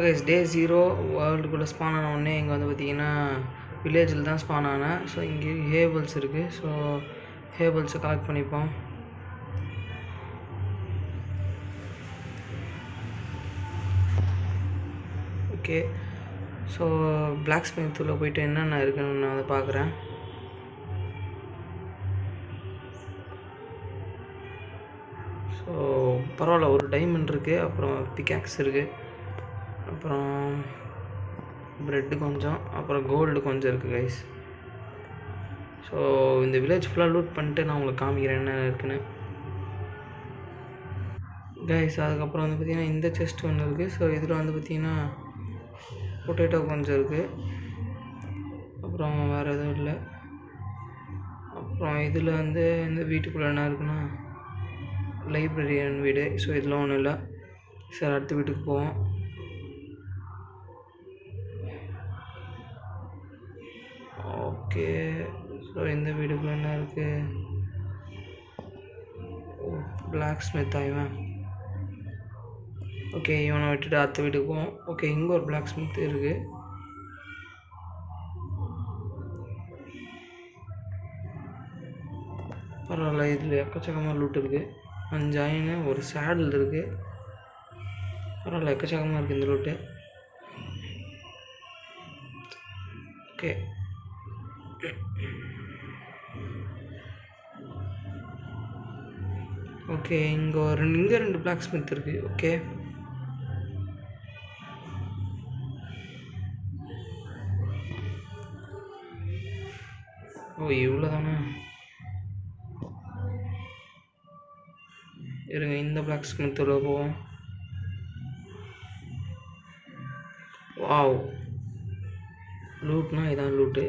Guys டே 0 வேர்ல்டுக்குள்ளே span ஆன உடனே இங்கே வந்து பார்த்திங்கன்னா வில்லேஜில் தான் ஸ்பான் ஆனேன். ஸோ இங்கே ஹேபிள்ஸ் இருக்குது. ஸோ ஹேபிள்ஸை கலெக்ட் பண்ணிப்போம். ஓகே, ஸோ பிளாக் ஸ்மித்தில் போய்ட்டு என்னென்ன இருக்குன்னு நான் அதை பார்க்குறேன். ஸோ பரவாயில்ல, ஒரு டைமண்ட் இருக்குது, அப்புறம் பிக்காக்ஸ் இருக்குது, அப்புறம் ப்ரெட்டு கொஞ்சம், அப்புறம் கோல்டு கொஞ்சம் இருக்குது கைஸ். ஸோ இந்த வில்லேஜ் ஃபுல்லாக லூட் பண்ணிட்டு நான் உங்களுக்கு காமிக்கிறேன் என்ன இருக்குன்னு கைஸ். அதுக்கப்புறம் வந்து பார்த்திங்கன்னா இந்த செஸ்ட் ஒன்று இருக்குது. ஸோ இதில் வந்து பார்த்திங்கன்னா பொட்டேட்டோ கொஞ்சம் இருக்குது, அப்புறம் வேறு எதுவும் இல்லை. அப்புறம் இதில் வந்து இந்த வீட்டுக்குள்ளே என்ன இருக்குன்னா லைப்ரரியன் வீடு. ஸோ இதில் ஒன்றும் இல்லை. சரி, அடுத்த வீட்டுக்கு போவோம். ஓகே, ஸோ இந்த வீடுக்குள்ளே என்ன இருக்குது? Black Smith ஆயிவன். ஓகே, இவனை விட்டுட்டு அடுத்த வீட்டுக்கு போவோம். ஓகே, இங்கே ஒரு பிளாக் ஸ்மித் இருக்குது. பரவாயில்ல, இதில் எக்கச்சக்கமாக லூட் இருக்குது. 5 அயனு, ஒரு சேடில் இருக்குது. பரவாயில்ல, எக்கச்சக்கமாக இருக்குது இந்த லூட்டு. ஓகே, ஓகே, இங்கே 2 பிளாக் ஸ்மித் இருக்குது. ஓகே, ஓ இவ்வளோ தானே. இருங்க, இந்த பிளாக் ஸ்மித்தோட போவோம். வாவ், லூட்னா இதான் லூட்டு.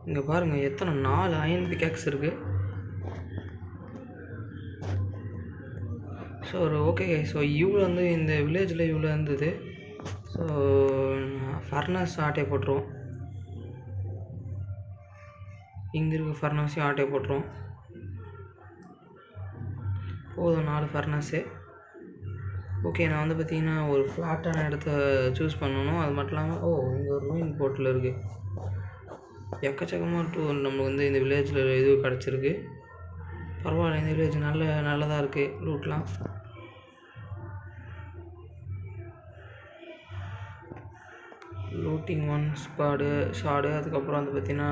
இங்கே பாருங்கள் எத்தனை 4 அயன் பிக்காக்ஸ் இருக்குது. ஸோ ஓகே, ஸோ இவ்வளோ வந்து இந்த வில்லேஜில் இவ்வளோ இருந்தது. ஸோ ஃபர்னஸ் ஆட்டையை போட்டுருவோம். இங்கே இருக்க ஃபர்னஸையும் ஆட்டையை போட்டுருவோம். போதும் 4 ஃபர்னஸு. ஓகே, நான் வந்து பார்த்திங்கன்னா ஒரு ஃப்ளாட்டான இடத்த சூஸ் பண்ணணும். அது மட்டும் இல்லாமல் இங்கே ஒரு ரூயின் போர்ட்டில் இருக்குது. எக்கச்சக்கமாக நம்மளுக்கு வந்து இந்த வில்லேஜில் இது கிடச்சிருக்கு. பரவாயில்ல, இந்த வில்லேஜ் நல்லதாக இருக்குது லூட்லாம். லூட்டிங் 1 ஷாடு, அதுக்கப்புறம் வந்து பார்த்திங்கன்னா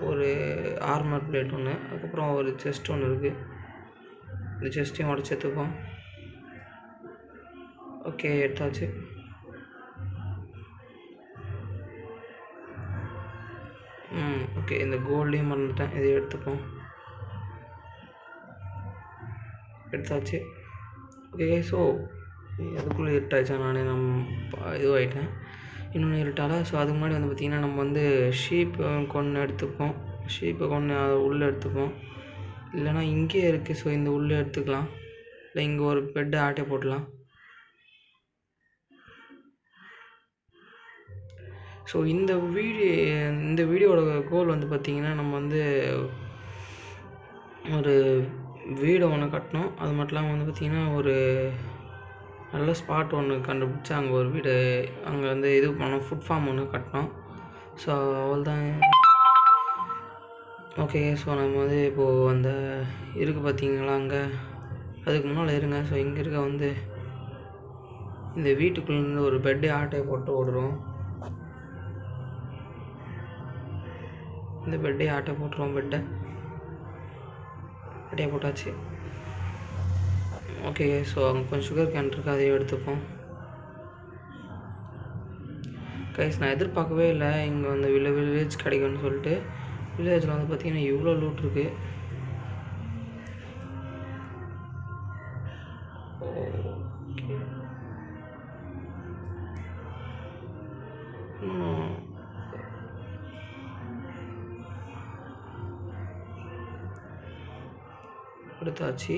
ஒரு ஆர்மர் பிளேட் ஒன்று, அதுக்கப்புறம் ஒரு செஸ்ட் ஒன்று இருக்குது. இந்த செஸ்ட்டையும் உடச்சி எடுத்துப்போம். ஓகே, எடுத்தாச்சு. ஓகே, இந்த கோல்டையும் மறந்துட்டேன், இதை எடுத்துப்போம். எடுத்தாச்சு. ஓகே, ஸோ அதுக்குள்ளே இருட்டாச்சா, நானே இதுவாகிட்டேன். இன்னொன்று இருட்டால. ஸோ அதுக்கு முன்னாடி வந்து பார்த்திங்கன்னா நம்ம வந்து ஷீப்பை கொன்று எடுத்துப்போம். ஷீப்பை கொன்று அதை உள்ளே எடுத்துப்போம். இல்லைனா இங்கே இருக்குது. ஸோ இந்த உள்ளே எடுத்துக்கலாம். இல்லை இங்கே ஒரு பெட்டை ஆட்டை போடலாம். ஸோ இந்த வீடியோட கோல் வந்து பார்த்திங்கன்னா நம்ம வந்து ஒரு வீடு ஒன்று கட்டணும். அது மட்டும் இல்லாமல் வந்து பார்த்திங்கன்னா ஒரு நல்ல ஸ்பாட் ஒன்று கண்டுபிடிச்சி அங்கே ஒரு வீடு, அங்கே வந்து இது பண்ணோம், ஃபுட் ஃபார்ம் ஒன்று கட்டினோம். ஸோ அவ்வளோதான். ஓகே, ஸோ நம்ம வந்து இப்போது அந்த இருக்குது பார்த்திங்களா அங்கே, அதுக்கு முன்னால் இருங்க. ஸோ இங்கே இருக்க வந்து இந்த வீட்டுக்குள்ளேருந்து ஒரு பெட்டு ஆட்டையை போட்டு ஓடுறோம். இந்த பெட்டை ஆட்டை போட்டுருவோம். ஆட்டையை போட்டாச்சு. ஓகே, ஸோ அங்கே கொஞ்சம் சுகர் கேன் இருக்குது, அதையும் எடுத்துப்போம். கைஸ், நான் எதிர்பார்க்கவே இல்லை இங்கே வந்து வில்லேஜ் கிடைக்கும்னு சொல்லிட்டு. வில்லேஜில் வந்து பார்த்திங்கன்னா இவ்வளோ லூட் இருக்குது. எடுத்தாச்சு.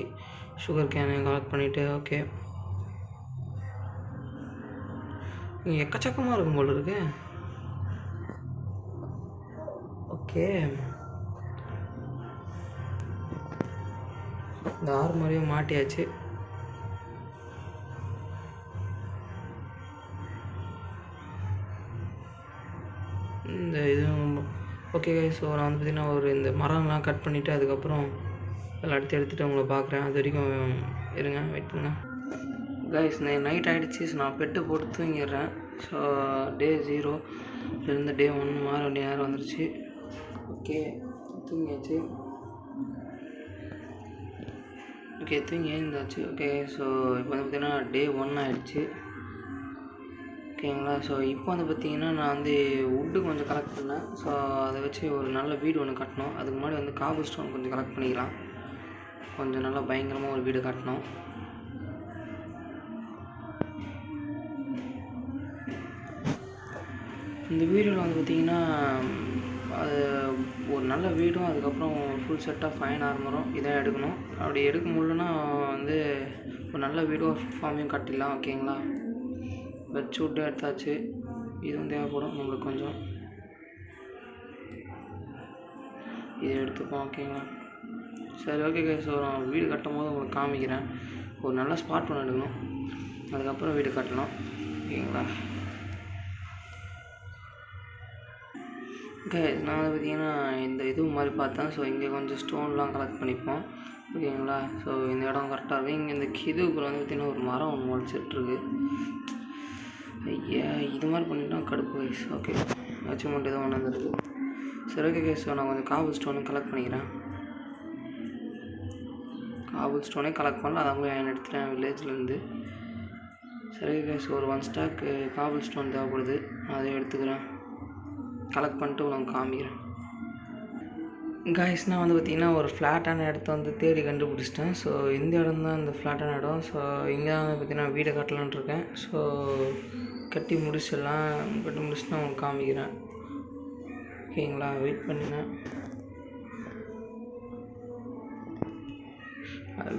சுகர் கேனை கலெக்ட் பண்ணிவிட்டு. ஓகே, இங்கே எக்கச்சக்கமாக இருக்கும் போல இருக்கு. ஓகே, இந்த ஆர்மரையும் மாட்டியாச்சு. இந்த இதுவும் ஓகே ஸோ நான் வந்து பார்த்திங்கன்னா ஒரு இந்த மரம்லாம் கட் பண்ணிவிட்டு அதுக்கப்புறம் எல்லாம் எடுத்துகிட்டு உங்களை பார்க்குறேன். அது வரைக்கும் இருங்க, வெயிட் பண்ணுங்க கைஸ். நைட் ஆகிடுச்சி. ஸோ நான் பெட்டு போட்டு தூங்கிடுறேன். ஸோ டே 0 இருந்து டே 1 மாற வேண்டிய நேரம் வந்துருச்சு. ஓகே தூங்கியாச்சு. ஓகே தூங்கி எழுந்தாச்சு. ஓகே ஸோ இப்போ வந்து பார்த்திங்கன்னா டே 1 ஆகிடுச்சு. ஓகேங்களா. ஸோ இப்போ வந்து பார்த்திங்கன்னா நான் வந்து வுட்டு கொஞ்சம் கலெக்ட் பண்ணேன். ஸோ அதை வச்சு ஒரு நல்ல வீடு ஒன்று கட்டணும். அதுக்கு முன்னாடி வந்து காபல் ஸ்டோன் கொஞ்சம் கலெக்ட் பண்ணிக்கலாம். கொஞ்சம் நல்லா பயங்கரமாக ஒரு வீடு கட்டணும். இந்த வீடியோவில் வந்து பார்த்திங்கன்னா அது ஒரு நல்ல வீடும் அதுக்கப்புறம் ஃபுல் செட் ஆஃப் ஃபைன் ஆர்மரும் இதான் எடுக்கணும். அப்படி எடுக்க முடியலன்னா வந்து ஒரு நல்ல வீடும் ஃபார்மையும் கட்டிடலாம். ஓகேங்களா. வச்சு விட்டு எடுத்தாச்சு. இதுவும் தேவைப்படும் நம்மளுக்கு கொஞ்சம். இதை எடுத்துப்போம். ஓகேங்களா. சரி ஓகே ஸோ நான் வீடு கட்டும் போது உங்களுக்கு காமிக்கிறேன். ஒரு நல்ல ஸ்பாட் ஒன்று எடுக்கணும், அதுக்கப்புறம் வீடு கட்டணும். ஓகேங்களா. ஓகே நான் வந்து பார்த்திங்கன்னா இந்த இது மாதிரி பார்த்தேன். ஸோ இங்கே கொஞ்சம் ஸ்டோன்லாம் கலெக்ட் பண்ணிப்போம். ஓகேங்களா. ஸோ இந்த இடம் கரெக்டாக இருக்குது. இங்கே இந்த கிதுக்குள்ள வந்து பார்த்திங்கன்னா ஒரு மரம் ஒன்று முளைச்சிட்ருக்கு. ஐயா இது மாதிரி பண்ணிட்டா கடுப்பு கைஸ். ஓகே அச்சீவ்மெண்ட் எதுவும் ஒன்று வந்துருக்கு. சரி ஓகே கைஸ். ஸோ நான் கொஞ்சம் காபல் ஸ்டோனும் கலெக்ட் பண்ணிக்கிறேன். காபல் ஸ்டோனே கலெக்ட் பண்ணல, அதை அவங்க எடுத்துட்டேன் வில்லேஜ்லேருந்து. சரி கைஸ். ஒரு 1 ஸ்டாக் காபல் ஸ்டோன் தேவைப்படுது, அதை எடுத்துக்கிறேன். கலெக்ட் பண்ணிட்டு உங்களுக்கு காமிக்கிறேன். கைஸ் நான் வந்து பார்த்திங்கன்னா ஒரு ஃப்ளாட்டான இடத்த வந்து தேடி கண்டுபிடிச்சிட்டேன். ஸோ இந்த இடம் தான் இந்த ஃப்ளாட்டான இடம். ஸோ இங்கே தான் வந்து பார்த்திங்கன்னா வீடை கட்டலான் இருக்கேன். ஸோ கட்டி முடிச்சிடலாம். கட்டி முடிச்சுட்டு நான் உங்களுக்கு காமிக்கிறேன். ஓகேங்களா. வெயிட் பண்ணுங்க.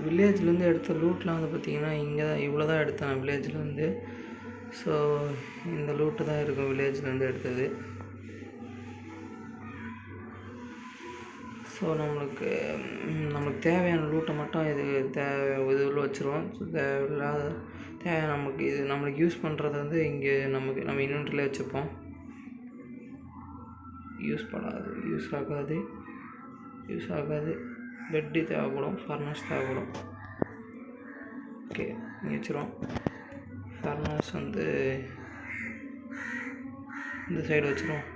வில்லேஜ்லேருந்து எடுத்த லூட்லாம் வந்து பார்த்திங்கன்னா இங்கே தான் இவ்வளோ தான் எடுத்தேன் வில்லேஜ்லேருந்து. ஸோ இந்த லூட்டு தான் இருக்கும் வில்லேஜ்லேருந்து எடுத்தது. ஸோ நம்மளுக்கு தேவையான லூட்டை மட்டும் இது இதில் வச்சுருவோம். ஸோ தேவை நமக்கு இது நம்மளுக்கு யூஸ் பண்ணுறது வந்து இங்கே நம்ம இன்வென்ட்ரியில் வச்சுப்போம். யூஸ் ஆகாது பெட்டு தேவைப்படும், ஃபர்னஸ் தேவைப்படும். ஓகே இங்கே வச்சுருவோம். ஃபர்னஸ் வந்து இந்த சைடு வச்சுருவோம்.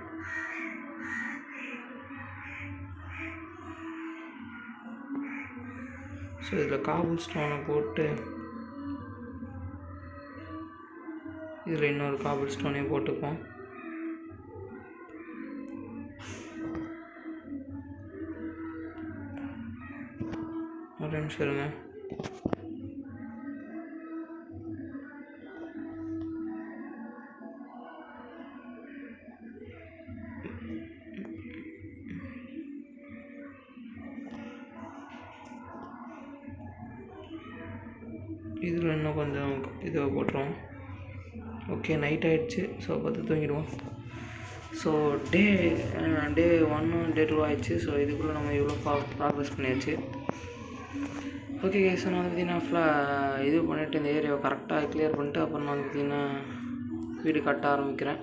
ஸோ இதில் காபல் ஸ்டோனை போட்டு இதில் இன்னொரு காபல் ஸ்டோனையும் போட்டுப்போம். ஒரு நிமிஷம் இருங்க. இதில் இன்னும் கொஞ்சம் இதுவாக போட்டுருவோம். ஓகே நைட் ஆகிடுச்சு. ஸோ பார்த்து தூங்கிடுவோம். ஸோ டே 1 டே 2 ஆகிடுச்சு. ஸோ இதுக்குள்ளே நம்ம இவ்வளோ ப்ராக்ரஸ் பண்ணியாச்சு. ஓகே ஸோ நான் வந்து பார்த்திங்கன்னா இது பண்ணிவிட்டு இந்த ஏரியாவை கரெக்டாக கிளியர் பண்ணிட்டு அப்புறம் நான் வந்து பார்த்திங்கன்னா வீடு கட்ட ஆரம்பிக்கிறேன்.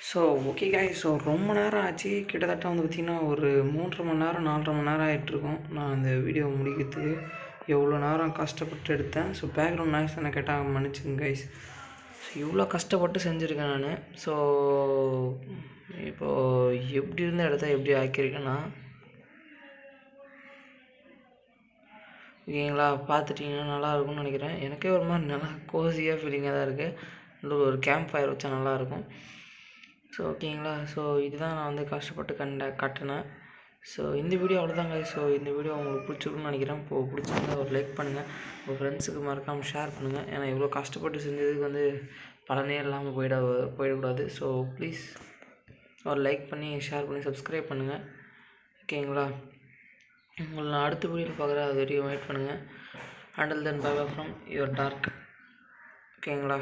So okay guys. ஸோ ரொம்ப நேரம் ஆச்சு. கிட்டத்தட்ட வந்து பார்த்திங்கன்னா ஒரு 3.5 மணி நேரம் 4.5 மணி நேரம் ஆகிட்ருக்கோம் நான் இந்த வீடியோ முடிக்கிறதுக்கு. எவ்வளோ நேரம் கஷ்டப்பட்டு எடுத்தேன். ஸோ பேக்ரவுண்ட் நாய்ஸ் தானே கேட்டால் மன்னிச்சுங்க கைஸ். ஸோ இவ்வளோ கஷ்டப்பட்டு செஞ்சுருக்கேன் நான். ஸோ இப்போது எப்படி இருந்த இடத்த எப்படி ஆக்கியிருக்கேன்னா ஓகேங்களா. பார்த்துட்டிங்கன்னா நல்லாயிருக்கும்னு நினைக்கிறேன். எனக்கே ஒரு மாதிரி நல்லா கோசியாக ஃபீலிங்காக தான் இருக்குது. ஒரு கேம்ப் ஃபயர் வச்சா நல்லாயிருக்கும். ஸோ ஓகேங்களா. ஸோ இதுதான் நான் வந்து கஷ்டப்பட்டு கட்டினேன். ஸோ இந்த வீடியோ அவ்வளோதாங்க. ஸோ இந்த வீடியோ உங்களுக்கு பிடிச்சிருக்குன்னு நினைக்கிறேன். இப்போது பிடிச்சிருந்தா ஒரு லைக் பண்ணுங்கள், உங்கள் ஃப்ரெண்ட்ஸுக்கு மறக்காமல் ஷேர் பண்ணுங்கள். ஏன்னா இவ்வளோ கஷ்டப்பட்டு செஞ்சதுக்கு வந்து பலனே இல்லாமல் போயிடக்கூடாது. ஸோ ப்ளீஸ் ஒரு லைக் பண்ணி ஷேர் பண்ணி சப்ஸ்கிரைப் பண்ணுங்கள். ஓகேங்களா. உங்களை நான் அடுத்த வீடியோவில் பார்க்குறேன். அது வரையும் வெயிட் பண்ணுங்கள். Until then bye from your dark. ஓகேங்களா.